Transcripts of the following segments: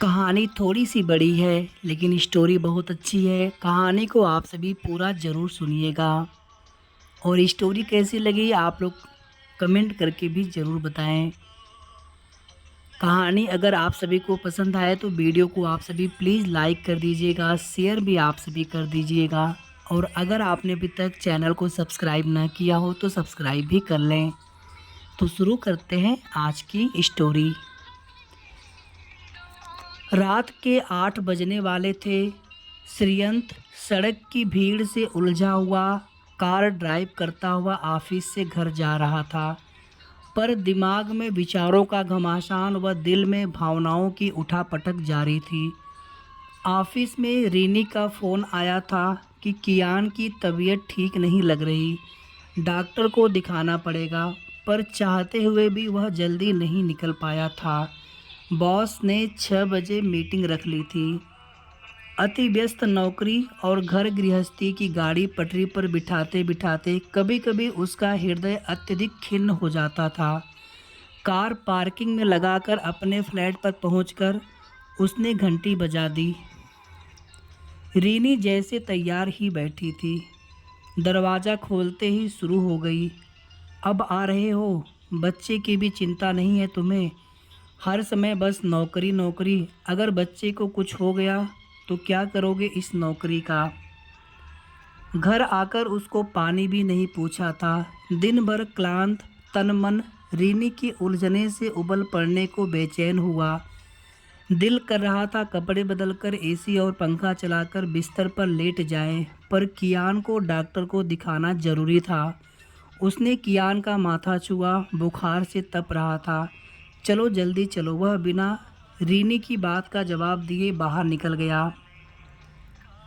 कहानी थोड़ी सी बड़ी है लेकिन स्टोरी बहुत अच्छी है। कहानी को आप सभी पूरा ज़रूर सुनिएगा और स्टोरी कैसी लगी आप लोग कमेंट करके भी ज़रूर बताएं। कहानी अगर आप सभी को पसंद आए तो वीडियो को आप सभी प्लीज़ लाइक कर दीजिएगा, शेयर भी आप सभी कर दीजिएगा और अगर आपने अभी तक चैनल को सब्सक्राइब ना किया हो तो सब्सक्राइब भी कर लें। तो शुरू करते हैं आज की स्टोरी। रात के 8 बजने वाले थे। श्रीयंत सड़क की भीड़ से उलझा हुआ कार ड्राइव करता हुआ ऑफिस से घर जा रहा था, पर दिमाग में विचारों का घमासान व दिल में भावनाओं की उठापटक जारी थी। ऑफिस में रीनी का फ़ोन आया था कि कियान की तबीयत ठीक नहीं लग रही, डॉक्टर को दिखाना पड़ेगा, पर चाहते हुए भी वह जल्दी नहीं निकल पाया था। बॉस ने 6 बजे मीटिंग रख ली थी। अति व्यस्त नौकरी और घर गृहस्थी की गाड़ी पटरी पर बिठाते बिठाते कभी कभी उसका हृदय अत्यधिक खिन्न हो जाता था। कार पार्किंग में लगाकर अपने फ्लैट पर पहुंचकर उसने घंटी बजा दी। रीनी जैसे तैयार ही बैठी थी। दरवाज़ा खोलते ही शुरू हो गई। अब आ रहे हो? बच्चे की भी चिंता नहीं है तुम्हें? हर समय बस नौकरी नौकरी। अगर बच्चे को कुछ हो गया तो क्या करोगे इस नौकरी का? घर आकर उसको पानी भी नहीं पूछा था। दिन भर क्लांत तन मन रीनी की उलझने से उबल पड़ने को बेचैन हुआ। दिल कर रहा था कपड़े बदलकर एसी और पंखा चलाकर बिस्तर पर लेट जाए, पर कियान को डॉक्टर को दिखाना जरूरी था। उसने कियान का माथा छुआ, बुखार से तप रहा था। चलो जल्दी चलो। वह बिना रीनी की बात का जवाब दिए बाहर निकल गया।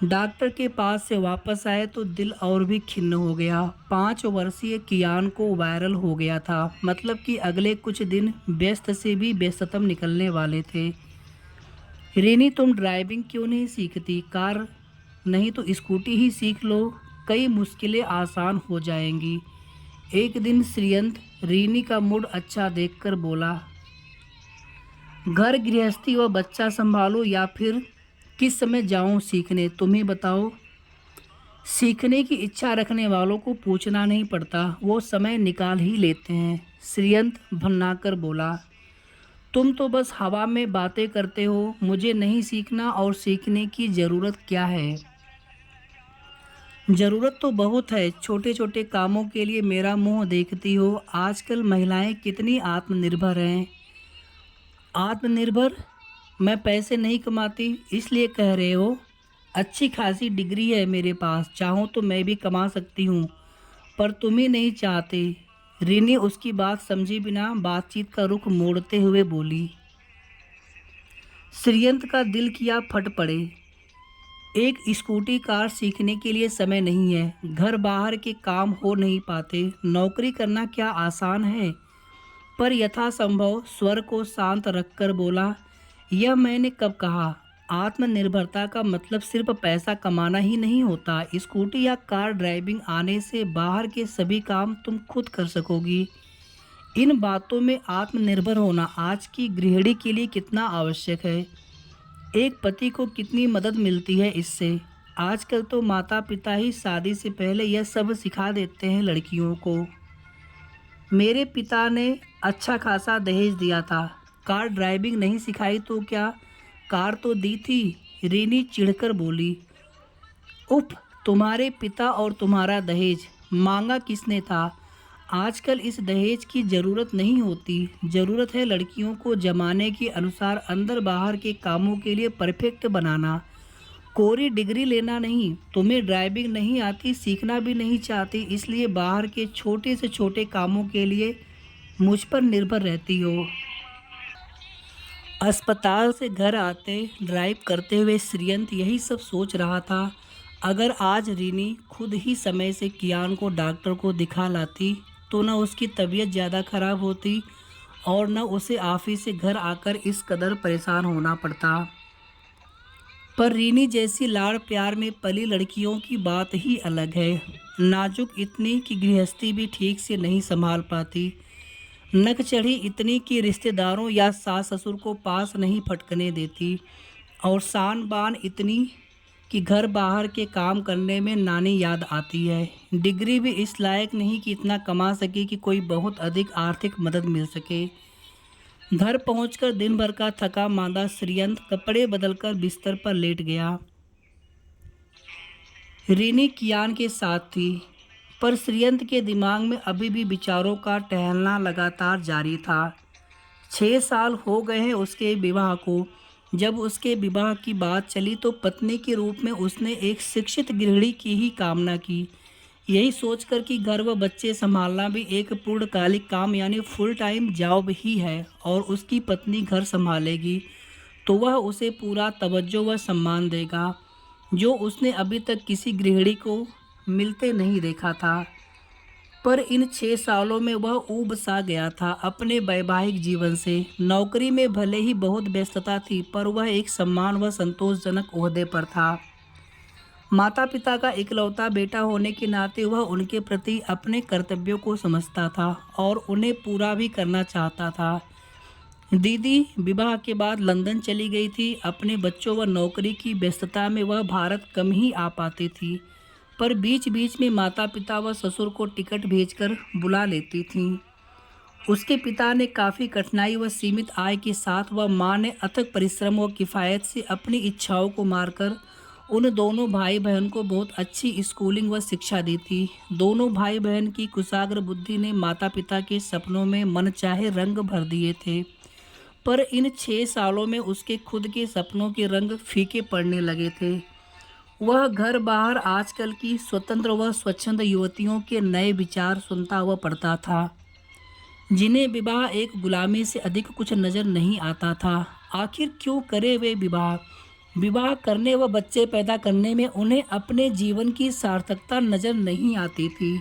डॉक्टर के पास से वापस आए तो दिल और भी खिन्न हो गया। 5 वर्षीय कियान को वायरल हो गया था, मतलब कि अगले कुछ दिन व्यस्त से भी व्यस्ततम निकलने वाले थे। रीनी, तुम ड्राइविंग क्यों नहीं सीखती? कार नहीं तो स्कूटी ही सीख लो, कई मुश्किलें आसान हो जाएंगी। एक दिन श्रीयंत रीनी का मूड अच्छा देखकर बोला, घर गृहस्थी व बच्चा संभालो या फिर किस समय जाऊं सीखने, तुम ही बताओ। सीखने की इच्छा रखने वालों को पूछना नहीं पड़ता, वो समय निकाल ही लेते हैं। श्रीयंत भन्नाकर बोला, तुम तो बस हवा में बातें करते हो। मुझे नहीं सीखना और सीखने की ज़रूरत क्या है? ज़रूरत तो बहुत है। छोटे छोटे कामों के लिए मेरा मुंह देखती हो। आजकल महिलाएं कितनी आत्मनिर्भर हैं। आत्मनिर्भर? मैं पैसे नहीं कमाती इसलिए कह रहे हो? अच्छी खासी डिग्री है मेरे पास, चाहूँ तो मैं भी कमा सकती हूँ, पर तुम ही नहीं चाहते। रीनी उसकी बात समझे बिना बातचीत का रुख मोड़ते हुए बोली। श्रीयंत का दिल किया फट पड़े। एक स्कूटी कार सीखने के लिए समय नहीं है, घर बाहर के काम हो नहीं पाते, नौकरी करना क्या आसान है? पर यथासंभव स्वर को शांत रखकर बोला, यह मैंने कब कहा? आत्मनिर्भरता का मतलब सिर्फ पैसा कमाना ही नहीं होता। स्कूटी या कार ड्राइविंग आने से बाहर के सभी काम तुम खुद कर सकोगी। इन बातों में आत्मनिर्भर होना आज की गृहिणी के लिए कितना आवश्यक है। एक पति को कितनी मदद मिलती है इससे। आजकल तो माता पिता ही शादी से पहले यह सब सिखा देते हैं लड़कियों को। मेरे पिता ने अच्छा खासा दहेज दिया था, कार ड्राइविंग नहीं सिखाई तो क्या? कार तो दी थी। रीनी चिढ़कर बोली, उफ, तुम्हारे पिता और तुम्हारा दहेज मांगा किसने था? आजकल इस दहेज की ज़रूरत नहीं होती। ज़रूरत है लड़कियों को जमाने के अनुसार अंदर बाहर के कामों के लिए परफेक्ट बनाना, कोरी डिग्री लेना नहीं। तुम्हें ड्राइविंग नहीं आती, सीखना भी नहीं चाहती, इसलिए बाहर के छोटे से छोटे कामों के लिए मुझ पर निर्भर रहती हो। अस्पताल से घर आते ड्राइव करते हुए श्रीयंत यही सब सोच रहा था। अगर आज रीनी खुद ही समय से कियान को डॉक्टर को दिखा लाती तो न उसकी तबीयत ज़्यादा खराब होती और न उसे ऑफिस से घर आकर इस कदर परेशान होना पड़ता। पर रीनी जैसी लाड़ प्यार में पली लड़कियों की बात ही अलग है। नाजुक इतनी कि गृहस्थी भी ठीक से नहीं संभाल पाती। नक चढ़ी इतनी कि रिश्तेदारों या सास ससुर को पास नहीं फटकने देती, और शान बान इतनी कि घर बाहर के काम करने में नानी याद आती है। डिग्री भी इस लायक नहीं कि इतना कमा सके कि कोई बहुत अधिक आर्थिक मदद मिल सके। घर पहुंचकर दिन भर का थका मांदा श्रीयंत कपड़े बदलकर बिस्तर पर लेट गया। रीनी कियान के साथ थी, पर श्रीयंत के दिमाग में अभी भी विचारों का टहलना लगातार जारी था। 6 साल हो गए हैं उसके विवाह को। जब उसके विवाह की बात चली तो पत्नी के रूप में उसने एक शिक्षित गृहिणी की ही कामना की, यही सोचकर कि घर व बच्चे संभालना भी एक पूर्णकालिक काम यानी फुल टाइम जॉब ही है और उसकी पत्नी घर संभालेगी तो वह उसे पूरा तवज्जो व सम्मान देगा, जो उसने अभी तक किसी गृहिणी को मिलते नहीं देखा था। पर इन 6 सालों में वह ऊब सा गया था अपने वैवाहिक जीवन से। नौकरी में भले ही बहुत व्यस्तता थी, पर वह एक सम्मान व संतोषजनक ओहदे पर था। माता पिता का इकलौता बेटा होने के नाते वह उनके प्रति अपने कर्तव्यों को समझता था और उन्हें पूरा भी करना चाहता था। दीदी विवाह के बाद लंदन चली गई थी। अपने बच्चों व नौकरी की व्यस्तता में वह भारत कम ही आ पाती थी, पर बीच बीच में माता पिता व ससुर को टिकट भेजकर बुला लेती थीं। उसके पिता ने काफ़ी कठिनाई व सीमित आय के साथ व माँ ने अथक परिश्रम व किफ़ायत से अपनी इच्छाओं को मारकर उन दोनों भाई बहन को बहुत अच्छी स्कूलिंग व शिक्षा दी थी। दोनों भाई बहन की कुशाग्र बुद्धि ने माता पिता के सपनों में मनचाहे रंग भर दिए थे, पर इन 6 सालों में उसके खुद के सपनों के रंग फीके पड़ने लगे थे। वह घर बाहर आजकल की स्वतंत्र व स्वच्छंद युवतियों के नए विचार सुनता हुआ पढ़ता था, जिन्हें विवाह एक गुलामी से अधिक कुछ नज़र नहीं आता था। आखिर क्यों करे वे विवाह? विवाह करने व बच्चे पैदा करने में उन्हें अपने जीवन की सार्थकता नज़र नहीं आती थी।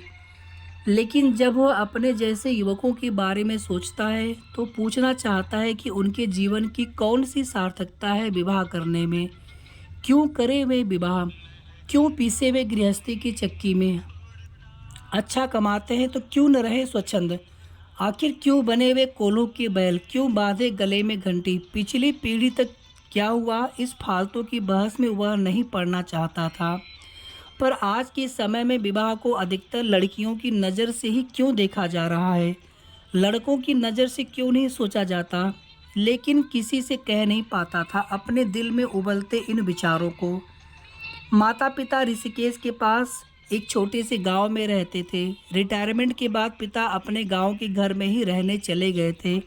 लेकिन जब वह अपने जैसे युवकों के बारे में सोचता है तो पूछना चाहता है कि उनके जीवन की कौन सी सार्थकता है विवाह करने में। क्यों करे वे विवाह? क्यों पीसे वे गृहस्थी की चक्की में? अच्छा कमाते हैं तो क्यों न रहे स्वच्छंद? आखिर क्यों बने वे कोल्हों के बैल? क्यों बांधे गले में घंटी? पिछली पीढ़ी तक क्या हुआ, इस फालतू की बहस में वह नहीं पड़ना चाहता था। पर आज के समय में विवाह को अधिकतर लड़कियों की नज़र से ही क्यों देखा जा रहा है? लड़कों की नज़र से क्यों नहीं सोचा जाता? लेकिन किसी से कह नहीं पाता था अपने दिल में उबलते इन विचारों को। माता पिता ऋषिकेश के पास एक छोटे से गांव में रहते थे। रिटायरमेंट के बाद पिता अपने गांव के घर में ही रहने चले गए थे।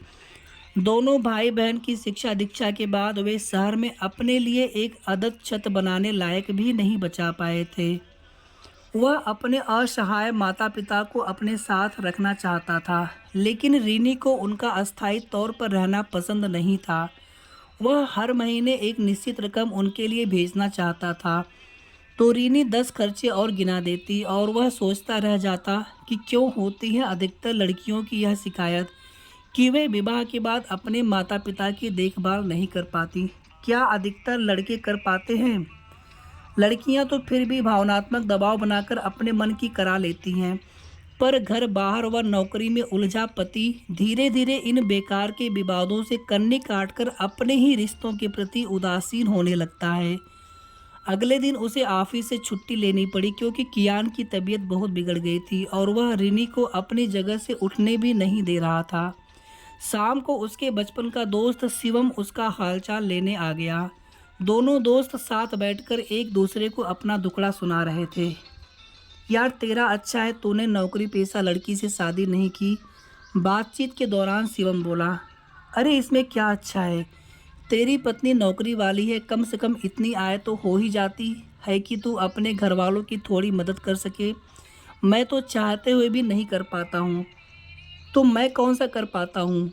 दोनों भाई बहन की शिक्षा दीक्षा के बाद वे शहर में अपने लिए एक अदद छत बनाने लायक भी नहीं बचा पाए थे। वह अपने असहाय माता पिता को अपने साथ रखना चाहता था, लेकिन रीनी को उनका अस्थायी तौर पर रहना पसंद नहीं था। वह हर महीने एक निश्चित रकम उनके लिए भेजना चाहता था, तो रीनी 10 खर्चे और गिना देती और वह सोचता रह जाता कि क्यों होती है अधिकतर लड़कियों की यह शिकायत कि वे विवाह के बाद अपने माता पिता की देखभाल नहीं कर पाती। क्या अधिकतर लड़के कर पाते हैं? लड़कियां तो फिर भी भावनात्मक दबाव बनाकर अपने मन की करा लेती हैं, पर घर बाहर व नौकरी में उलझा पति धीरे धीरे इन बेकार के विवादों से कन्नी काटकर अपने ही रिश्तों के प्रति उदासीन होने लगता है। अगले दिन उसे ऑफिस से छुट्टी लेनी पड़ी क्योंकि कियान की तबीयत बहुत बिगड़ गई थी और वह रिनी को अपनी जगह से उठने भी नहीं दे रहा था। शाम को उसके बचपन का दोस्त शिवम उसका हालचाल लेने आ गया। दोनों दोस्त साथ बैठकर एक दूसरे को अपना दुखड़ा सुना रहे थे। यार तेरा अच्छा है तूने नौकरी पेशा लड़की से शादी नहीं की। बातचीत के दौरान शिवम बोला, अरे इसमें क्या अच्छा है, तेरी पत्नी नौकरी वाली है, कम से कम इतनी आय तो हो ही जाती है कि तू अपने घर वालों की थोड़ी मदद कर सके। मैं तो चाहते हुए भी नहीं कर पाता हूँ, तो मैं कौन सा कर पाता हूँ।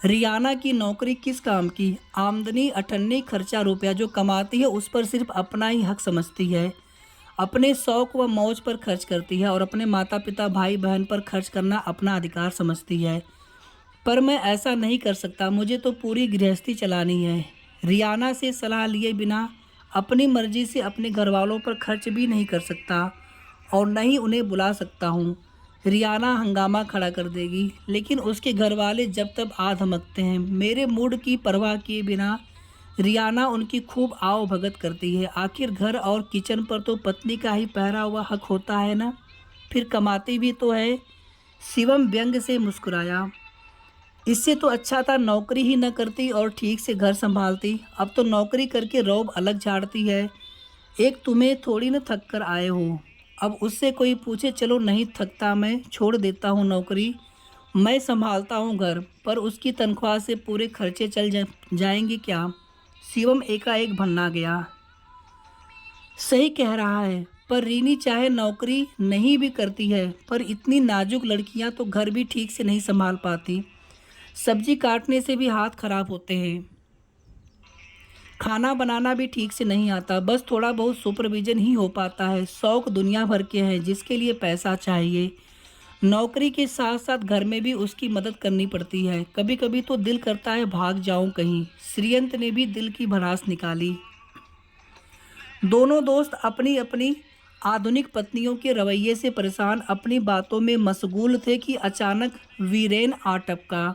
रियाना की नौकरी किस काम की? आमदनी अठन्नी, खर्चा रुपया जो कमाती है उस पर सिर्फ अपना ही हक समझती है। अपने शौक व मौज पर खर्च करती है और अपने माता पिता भाई बहन पर खर्च करना अपना अधिकार समझती है। पर मैं ऐसा नहीं कर सकता, मुझे तो पूरी गृहस्थी चलानी है। रियाना से सलाह लिए बिना अपनी मर्जी से अपने घर वालों पर खर्च भी नहीं कर सकता और न ही उन्हें बुला सकता हूँ। रियाना हंगामा खड़ा कर देगी, लेकिन उसके घर वाले जब तब आ धमकते हैं। मेरे मूड की परवाह किए बिना रियाना उनकी खूब आओ भगत करती है। आखिर घर और किचन पर तो पत्नी का ही पहरा हुआ हक होता है ना, फिर कमाती भी तो है। शिवम व्यंग से मुस्कुराया। इससे तो अच्छा था नौकरी ही न करती और ठीक से घर संभालती। अब तो नौकरी करके रौब अलग झाड़ती है। एक तुम्हें थोड़ी न थक कर आए हो। अब उससे कोई पूछे, चलो नहीं थकता, मैं छोड़ देता हूँ नौकरी, मैं संभालता हूँ घर, पर उसकी तनख्वाह से पूरे खर्चे जाएंगे क्या? शिवम एकाएक भन्ना गया। सही कह रहा है, पर रीनी चाहे नौकरी नहीं भी करती है, पर इतनी नाजुक लड़कियां तो घर भी ठीक से नहीं संभाल पाती। सब्जी काटने से भी हाथ खराब होते हैं, खाना बनाना भी ठीक से नहीं आता, बस थोड़ा बहुत सुपरविजन ही हो पाता है। शौक दुनिया भर के हैं जिसके लिए पैसा चाहिए। नौकरी के साथ साथ घर में भी उसकी मदद करनी पड़ती है। कभी कभी तो दिल करता है भाग जाऊं कहीं। श्रीयंत ने भी दिल की भड़ास निकाली। दोनों दोस्त अपनी अपनी आधुनिक पत्नियों के रवैये से परेशान अपनी बातों में मशगूल थे कि अचानक वीरेन आ टपका।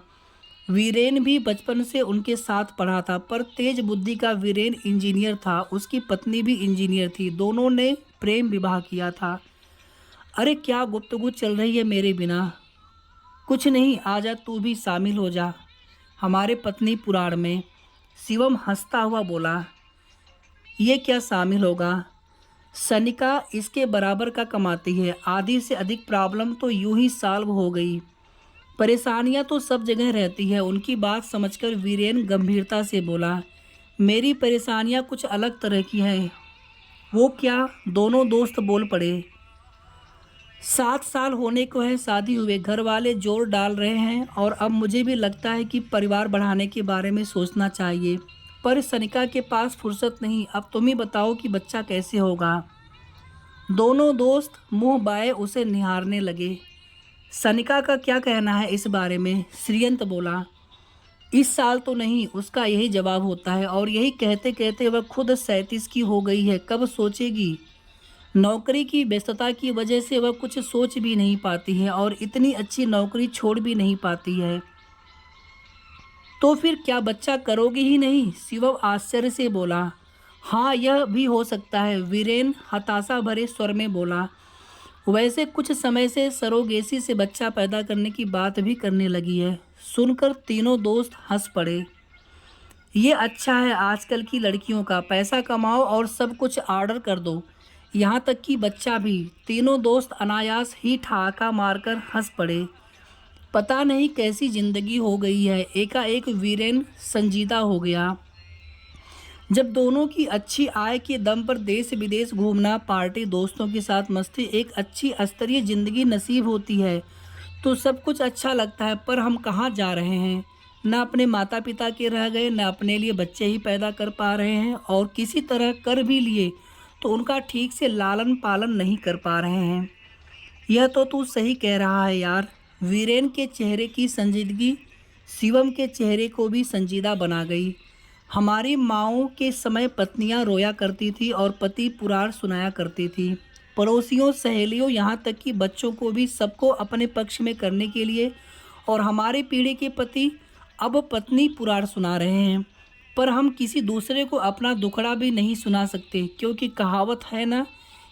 वीरेन भी बचपन से उनके साथ पढ़ा था, पर तेज बुद्धि का वीरेन इंजीनियर था, उसकी पत्नी भी इंजीनियर थी। दोनों ने प्रेम विवाह किया था। अरे क्या गुफ्तगू चल रही है मेरे बिना? कुछ नहीं, आजा तू भी शामिल हो जा हमारे पत्नी पुराण में। शिवम हंसता हुआ बोला। ये क्या शामिल होगा? सनिका इसके बराबर का कमाती है, आधी से अधिक प्रॉब्लम तो यूं ही सॉल्व हो गई। परेशानियां तो सब जगह रहती है। उनकी बात समझकर वीरेन गंभीरता से बोला। मेरी परेशानियां कुछ अलग तरह की हैं। वो क्या? दोनों दोस्त बोल पड़े। 7 साल होने को है शादी हुए, घर वाले जोर डाल रहे हैं और अब मुझे भी लगता है कि परिवार बढ़ाने के बारे में सोचना चाहिए, पर सनिका के पास फुर्सत नहीं। अब तुम ही बताओ कि बच्चा कैसे होगा? दोनों दोस्त मुंह बाए उसे निहारने लगे। सनिका का क्या कहना है इस बारे में? श्रीयंत बोला। इस साल तो नहीं, उसका यही जवाब होता है, और यही कहते कहते वह खुद 37 की हो गई है। कब सोचेगी? नौकरी की व्यस्तता की वजह से वह कुछ सोच भी नहीं पाती है और इतनी अच्छी नौकरी छोड़ भी नहीं पाती है। तो फिर क्या बच्चा करोगी ही नहीं? शिवम आश्चर्य से बोला। हाँ, यह भी हो सकता है, वीरेन हताशा भरे स्वर में बोला। वैसे कुछ समय से सरोगेसी से बच्चा पैदा करने की बात भी करने लगी है। सुनकर तीनों दोस्त हंस पड़े। ये अच्छा है आजकल की लड़कियों का, पैसा कमाओ और सब कुछ ऑर्डर कर दो, यहाँ तक कि बच्चा भी। तीनों दोस्त अनायास ही ठहाका मारकर हंस पड़े। पता नहीं कैसी जिंदगी हो गई है। एकाएक वीरेन संजीदा हो गया। जब दोनों की अच्छी आय के दम पर देश विदेश घूमना, पार्टी, दोस्तों के साथ मस्ती, एक अच्छी स्तरीय जिंदगी नसीब होती है तो सब कुछ अच्छा लगता है। पर हम कहाँ जा रहे हैं? न अपने माता पिता के रह गए, न अपने लिए बच्चे ही पैदा कर पा रहे हैं, और किसी तरह कर भी लिए तो उनका ठीक से लालन पालन नहीं कर पा रहे हैं। यह तो तू सही कह रहा है यार। वीरेन के चेहरे की संजीदगी शिवम के चेहरे को भी संजीदा बना गई। हमारी माँओं के समय पत्नियां रोया करती थी और पति पुराण सुनाया करती थी। पड़ोसियों, सहेलियों, यहाँ तक कि बच्चों को भी, सबको अपने पक्ष में करने के लिए। और हमारे पीढ़ी के पति अब पत्नी पुराण सुना रहे हैं, पर हम किसी दूसरे को अपना दुखड़ा भी नहीं सुना सकते, क्योंकि कहावत है ना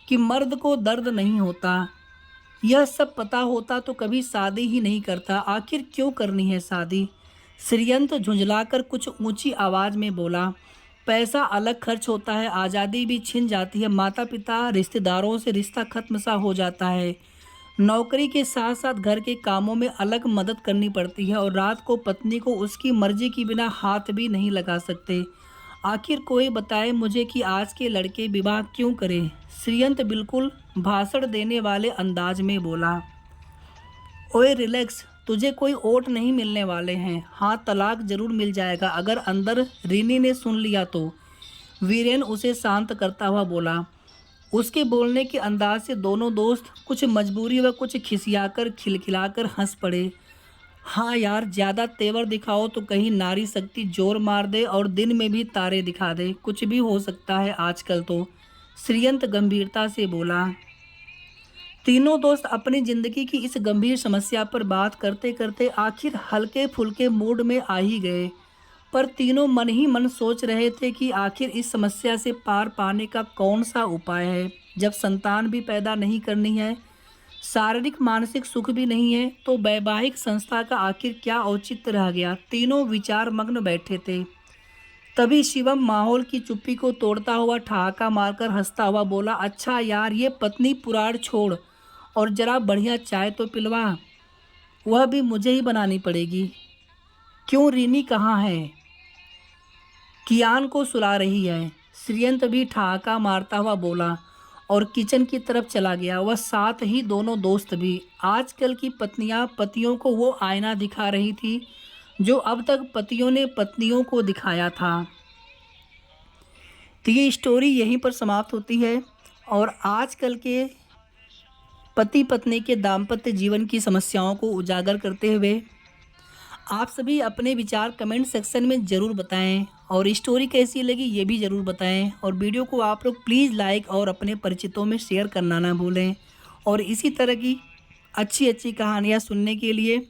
कि मर्द को दर्द नहीं होता। यह सब पता होता तो कभी शादी ही नहीं करता। आखिर क्यों करनी है शादी? श्रीयंत झुंझलाकर कुछ ऊंची आवाज में बोला। पैसा अलग खर्च होता है, आज़ादी भी छिन जाती है, माता पिता, रिश्तेदारों से रिश्ता खत्म सा हो जाता है। नौकरी के साथ साथ घर के कामों में अलग मदद करनी पड़ती है, और रात को पत्नी को उसकी मर्जी के बिना हाथ भी नहीं लगा सकते। आखिर कोई बताए मुझे कि आज के लड़के विवाह क्यों करें? श्रीयंत बिल्कुल भाषण देने वाले अंदाज में बोला। ओए रिलैक्स, तुझे कोई ओट नहीं मिलने वाले हैं। हाँ, तलाक जरूर मिल जाएगा अगर अंदर रीनी ने सुन लिया तो। वीरेन उसे शांत करता हुआ बोला। उसके बोलने के अंदाज से दोनों दोस्त कुछ मजबूरी व कुछ खिसियाकर खिलखिलाकर हंस पड़े। हाँ यार, ज़्यादा तेवर दिखाओ तो कहीं नारी शक्ति जोर मार दे और दिन में भी तारे दिखा दे, कुछ भी हो सकता है आजकल तो। श्रीयंत गंभीरता से बोला। तीनों दोस्त अपनी ज़िंदगी की इस गंभीर समस्या पर बात करते करते आखिर हल्के फुल्के मूड में आ ही गए। पर तीनों मन ही मन सोच रहे थे कि आखिर इस समस्या से पार पाने का कौन सा उपाय है। जब संतान भी पैदा नहीं करनी है, शारीरिक मानसिक सुख भी नहीं है, तो वैवाहिक संस्था का आखिर क्या औचित्य रह गया। तीनों विचार मग्न बैठे थे। तभी शिवम माहौल की चुप्पी को तोड़ता हुआ ठहाका मारकर हंसता हुआ बोला, अच्छा यार, ये पत्नी पुराण छोड़ और जरा बढ़िया चाय तो पिलवा। वह भी मुझे ही बनानी पड़ेगी। क्यों, रीनी कहाँ है? कियान को सुला रही है। श्रियंत भी ठहाका मारता हुआ बोला और किचन की तरफ चला गया। वह साथ ही दोनों दोस्त भी। आजकल की पत्नियां पतियों को वो आईना दिखा रही थी जो अब तक पतियों ने पत्नियों को दिखाया था। तो ये स्टोरी यहीं पर समाप्त होती है और आजकल के पति पत्नी के दाम्पत्य जीवन की समस्याओं को उजागर करते हुए आप सभी अपने विचार कमेंट सेक्शन में ज़रूर बताएं और स्टोरी कैसी लगी ये भी ज़रूर बताएं और वीडियो को आप लोग प्लीज़ लाइक और अपने परिचितों में शेयर करना ना भूलें। और इसी तरह की अच्छी अच्छी कहानियाँ सुनने के लिए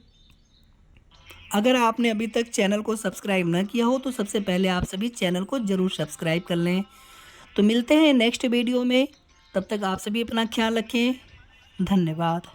अगर आपने अभी तक चैनल को सब्सक्राइब ना किया हो तो सबसे पहले आप सभी चैनल को ज़रूर सब्सक्राइब कर लें। तो मिलते हैं नेक्स्ट वीडियो में, तब तक आप सभी अपना ख्याल रखें। धन्यवाद।